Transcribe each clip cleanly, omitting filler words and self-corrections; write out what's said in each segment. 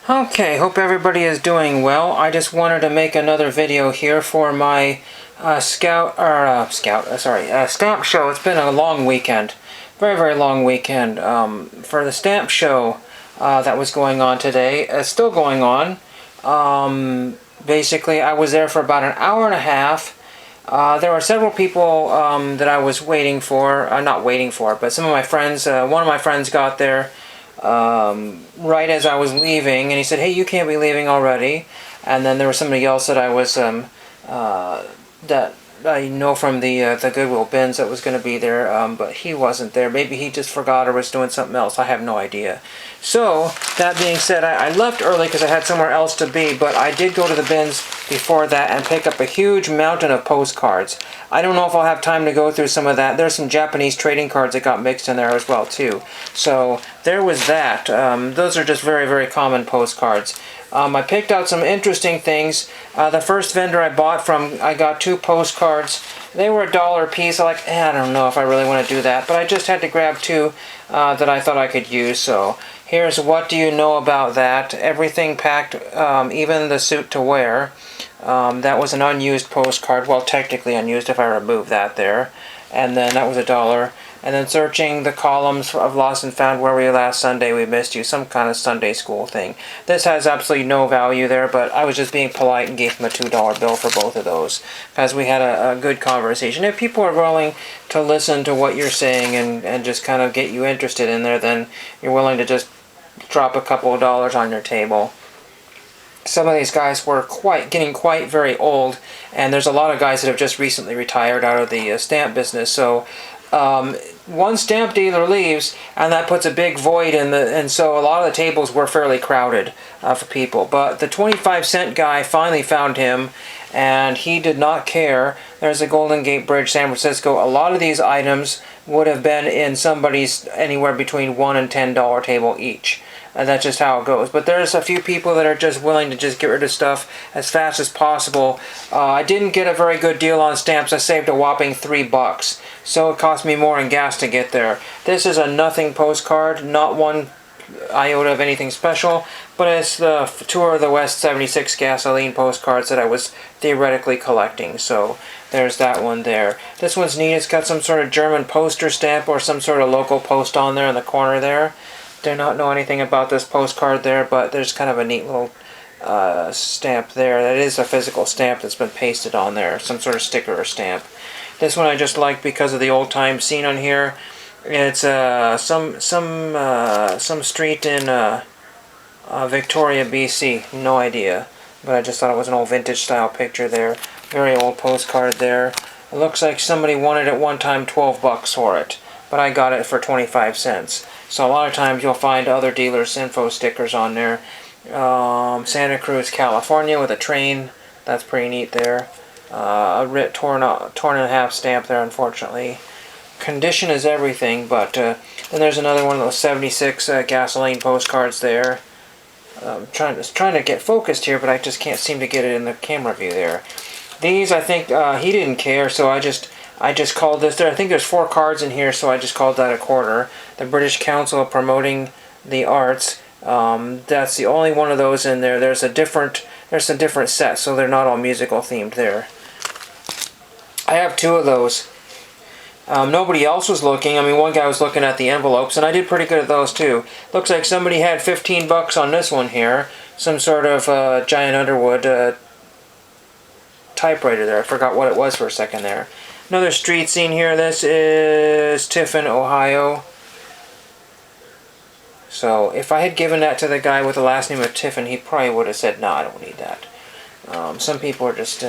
Okay, hope everybody is doing well. I just wanted to make another video here for my stamp show. It's been a long weekend, very long weekend for the stamp show that was going on today. It's still going on. Basically, I was there for about an hour and a half. There were several people that I was waiting for, not waiting for, but some of my friends, one of my friends got there right as I was leaving, and he said, "Hey, you can't be leaving already." And then there was somebody else that I was that I know from the Goodwill bins that was going to be there, but he wasn't there. Maybe he just forgot or was doing something else. I have no idea. So that being said, I left early because I had somewhere else to be, but I did go to the bins before that and pick up a huge mountain of postcards. I don't know if I'll have time to go through some of that. There's some Japanese trading cards that got mixed in there as well too. So there was that. Those are just very common postcards. I picked out some interesting things. The first vendor I bought from, I got 2 postcards. They were $1 a piece. I'm like, I don't know if I really want to do that, but I just had to grab 2 that I thought I could use. So here's What Do You Know About That? Everything packed, even the suit to wear. That was an unused postcard. Well, technically unused if I remove that there. And then that was $1. And then Searching the Columns of Lost and Found, Where Were You Last Sunday, We Missed You, some kind of Sunday school thing. This has absolutely no value there, but I was just being polite and gave him a $2 bill for both of those, because we had a good conversation. If people are willing to listen to what you're saying and just kind of get you interested in there, then you're willing to just drop a couple of dollars on your table. Some of these guys were getting quite very old, and there's a lot of guys that have just recently retired out of the stamp business, so one stamp dealer leaves, and that puts a big void in and so a lot of the tables were fairly crowded for people. But the 25-cent guy finally found him, and he did not care. There's the Golden Gate Bridge, San Francisco. A lot of these items would have been in somebody's anywhere between $1 and $10 table each. And that's just how it goes. But there's a few people that are just willing to just get rid of stuff as fast as possible. I didn't get a very good deal on stamps. I saved a whopping $3. So it cost me more in gas to get there. This is a nothing postcard, not one iota of anything special, but it's the Tour of the West 76 gasoline postcards that I was theoretically collecting. So there's that one there. This one's neat. It's got some sort of German poster stamp or some sort of local post on there in the corner there. Do not know anything about this postcard there, but there's kind of a neat little stamp there. That is a physical stamp that's been pasted on there, some sort of sticker or stamp. This one I just like because of the old time scene on here. It's some street in Victoria, BC. No idea, but I just thought it was an old vintage style picture there. Very old postcard there. It looks like somebody wanted at one time $12 for it, but I got it for 25 cents. So a lot of times you'll find other dealers' info stickers on there. Santa Cruz, California with a train. That's pretty neat there. A torn in half stamp there, unfortunately. Condition is everything, but then there's another one of those 76 gasoline postcards there. I'm trying to get focused here, but I just can't seem to get it in the camera view there. These, I think, he didn't care, so I just called this there. I think there's 4 cards in here, so I just called that a quarter. The British Council Promoting the Arts. That's the only one of those in there. There's some different sets, so they're not all musical themed there. I have 2 of those. Nobody else was looking. I mean, one guy was looking at the envelopes, and I did pretty good at those too. Looks like somebody had $15 on this one here. Some sort of Giant Underwood typewriter there. I forgot what it was for a second there. Another street scene here. This is Tiffin, Ohio. So if I had given that to the guy with the last name of Tiffin, he probably would have said, "No, I don't need that." Some people are just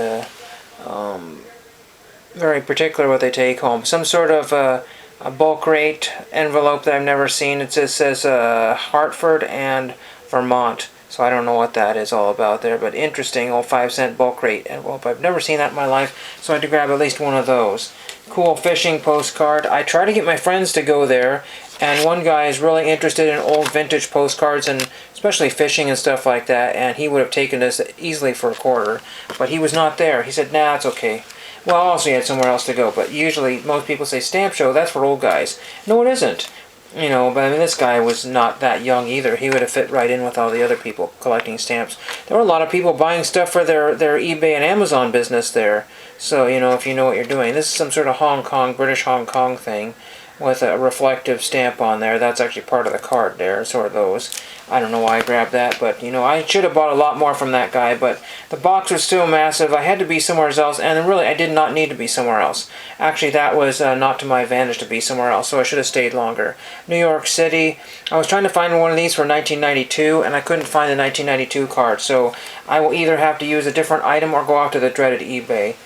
very particular what they take home. Some sort of a bulk rate envelope that I've never seen. It says Hartford and Vermont. So I don't know what that is all about there, but interesting, old 5-cent bulk rate envelope. I've never seen that in my life, so I had to grab at least one of those. Cool fishing postcard. I try to get my friends to go there, and one guy is really interested in old vintage postcards, and especially fishing and stuff like that, and he would have taken this easily for a quarter, but he was not there. He said, "Nah, it's okay." Well, also he had somewhere else to go, but usually most people say stamp show, that's for old guys. No, it isn't. You know, but I mean, this guy was not that young either. He would have fit right in with all the other people collecting stamps. There were a lot of people buying stuff for their eBay and Amazon business there. So, you know, if you know what you're doing. This is some sort of Hong Kong, British Hong Kong thing with a reflective stamp on there. That's actually part of the card there, sort of those. I don't know why I grabbed that, but, you know, I should have bought a lot more from that guy, but the box was still massive. I had to be somewhere else, and really, I did not need to be somewhere else. Actually, that was not to my advantage to be somewhere else, so I should have stayed longer. New York City. I was trying to find one of these for 1992, and I couldn't find the 1992 card, so I will either have to use a different item or go out to the dreaded eBay.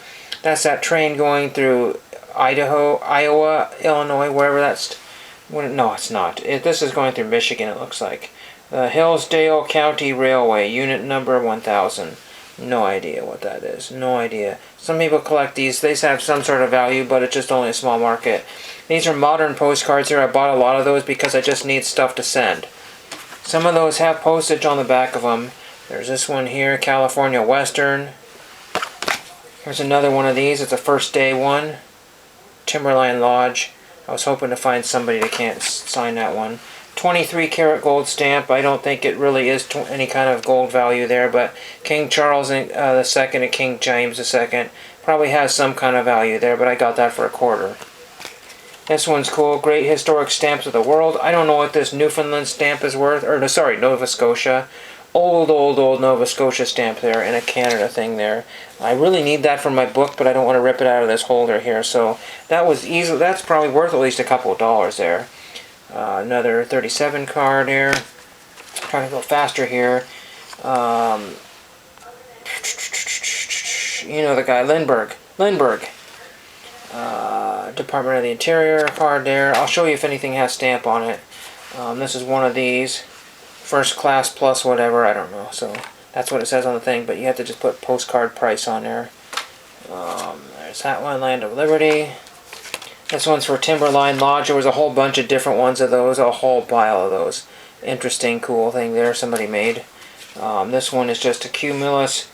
That's that train going through Idaho, Iowa, Illinois, wherever that's... No, it's not. This is going through Michigan, it looks like. The Hillsdale County Railway, unit number 1000. No idea what that is. No idea. Some people collect these. They have some sort of value, but it's just only a small market. These are modern postcards here. I bought a lot of those because I just need stuff to send. Some of those have postage on the back of them. There's this one here, California Western. Here's another one of these. It's a first day one. Timberline Lodge. I was hoping to find somebody that can't sign that one. 23 karat gold stamp. I don't think it really is any kind of gold value there, but King Charles II and King James II probably has some kind of value there, but I got that for $0.25. This one's cool. Great Historic Stamps of the World. I don't know what this Newfoundland stamp is worth, or no, sorry, Nova Scotia. Old Nova Scotia stamp there, and a Canada thing there. I really need that for my book, but I don't want to rip it out of this holder here, so that was easy. That's probably worth at least a couple of dollars there. Another 37 card here. Trying to go faster here. You know the guy, Lindbergh. Department of the Interior card there. I'll show you if anything has stamp on it. This is one of these. First class plus whatever, I don't know. So that's what it says on the thing, but you have to just put postcard price on there. There's that one, Land of Liberty. This one's for Timberline Lodge. There was a whole bunch of different ones of those, a whole pile of those. Interesting, cool thing there somebody made. This one is just a cumulonimbus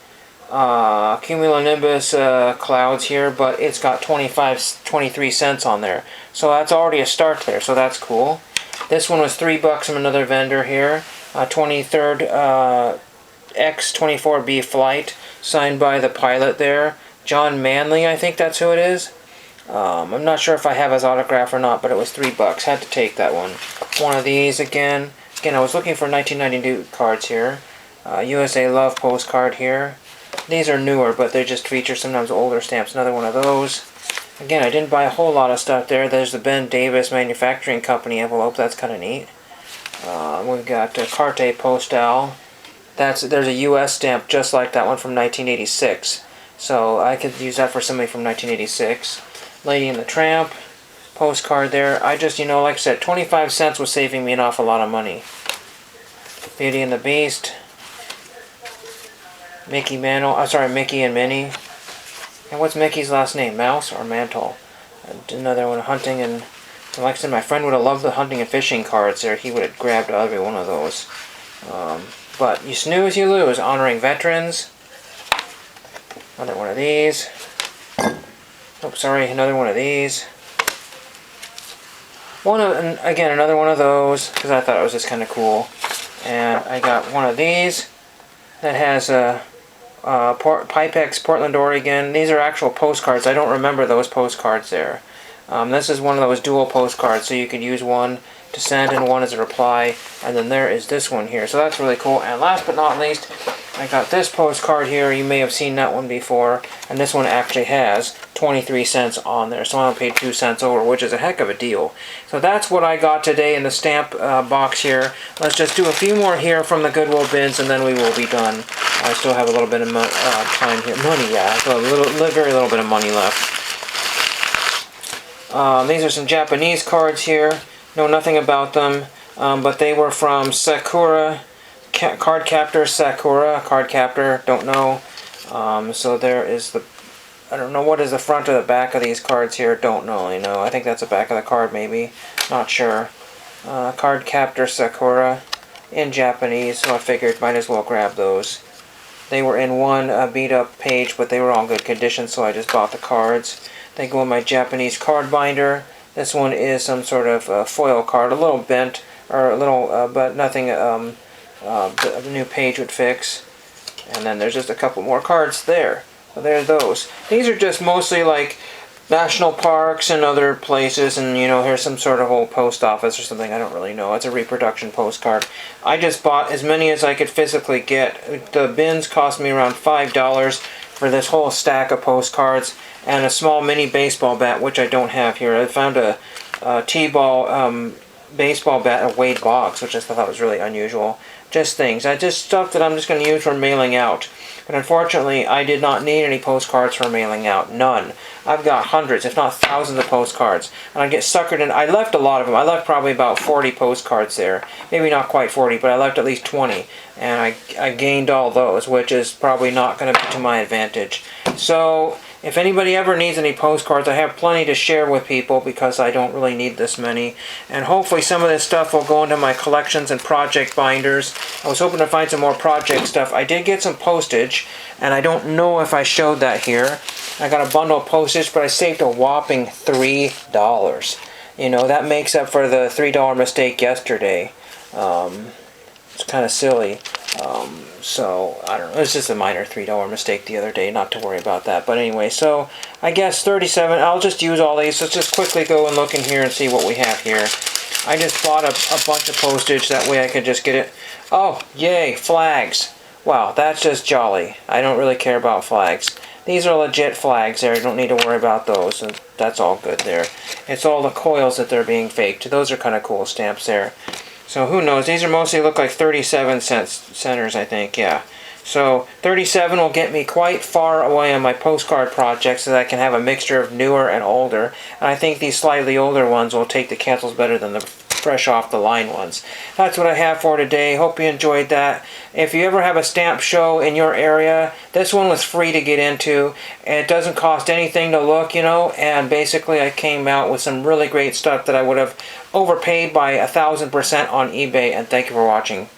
clouds here, but it's got 23 cents on there. So that's already a start there, so that's cool. This one was $3 from another vendor here. 23rd X-24B flight, signed by the pilot there. John Manley, I think that's who it is. I'm not sure if I have his autograph or not, but it was $3. Had to take that one. One of these again. Again, I was looking for 1992 cards here. USA Love postcard here. These are newer, but they just feature sometimes older stamps. Another one of those. Again, I didn't buy a whole lot of stuff there. There's the Ben Davis Manufacturing Company envelope. That's kind of neat. We've got Carte Postal. There's a U.S. stamp just like that one from 1986. So I could use that for somebody from 1986. Lady and the Tramp postcard there. I just, like I said, 25 cents was saving me an awful lot of money. Beauty and the Beast. Mickey and Minnie. And what's Mickey's last name? Mouse or Mantle? Another one, hunting and... Like I said, my friend would have loved the hunting and fishing cards there. He would have grabbed every one of those. But you snooze, you lose. Honoring veterans. Another one of these. Oh, sorry, another one of these. Again, another one of those, because I thought it was just kind of cool. And I got one of these that has a Pipex, Portland, Oregon. These are actual postcards. I don't remember those postcards there. This is one of those dual postcards, so you could use one to send and one as a reply. And then there is this one here. So that's really cool. And last but not least, I got this postcard here. You may have seen that one before. And this one actually has 23 cents on there. So I only paid 2 cents over, which is a heck of a deal. So that's what I got today in the stamp box here. Let's just do a few more here from the Goodwill bins, and then we will be done. I still have a little bit of time here. Money, yeah. So very little bit of money left. These are some Japanese cards here. Know nothing about them, but they were from Sakura, Card Captor Sakura, Card Captor, don't know. So there is I don't know what is the front or the back of these cards here, don't know, I think that's the back of the card maybe, not sure. Card Captor Sakura in Japanese, so I figured might as well grab those. They were in one beat up page, but they were all in good condition, so I just bought the cards. They go in my Japanese card binder. This one is some sort of foil card, a little bent, or a little, but nothing a new page would fix. And then there's just a couple more cards there. So there are those. These are just mostly like national parks and other places, and you know, here's some sort of old post office or something, I don't really know. It's a reproduction postcard. I just bought as many as I could physically get. The bins cost me around $5 for this whole stack of postcards, and a small mini baseball bat, which I don't have here. I found a T-ball baseball bat at Wade Boggs, which I thought was really unusual. Just things. Just stuff that I'm just going to use for mailing out. But unfortunately, I did not need any postcards for mailing out. None. I've got hundreds, if not thousands of postcards. And I get suckered in. I left a lot of them. I left probably about 40 postcards there. Maybe not quite 40, but I left at least 20. And I gained all those, which is probably not going to be to my advantage. So, if anybody ever needs any postcards, I have plenty to share with people because I don't really need this many. And hopefully some of this stuff will go into my collections and project binders. I was hoping to find some more project stuff. I did get some postage, and I don't know if I showed that here. I got a bundle of postage, but I saved a whopping $3. You know, that makes up for the $3 mistake yesterday. It's kind of silly. So, I don't know, it's just a minor $3 mistake the other day, not to worry about that. But anyway, so, I guess 37, I'll just use all these. Let's just quickly go and look in here and see what we have here. I just bought a bunch of postage, that way I could just get it. Oh, yay, flags. Wow, that's just jolly. I don't really care about flags. These are legit flags there, you don't need to worry about those. And that's all good there. It's all the coils that they're being faked. Those are kind of cool stamps there. So who knows? These are mostly look like 37 centers, I think, yeah. So 37 will get me quite far away on my postcard project so that I can have a mixture of newer and older. And I think these slightly older ones will take the cancels better than the fresh off the line ones. That's what I have for today. Hope you enjoyed that. If you ever have a stamp show in your area, this one was free to get into. It doesn't cost anything to look, you know, and basically I came out with some really great stuff that I would have overpaid by 1,000% on eBay, and thank you for watching.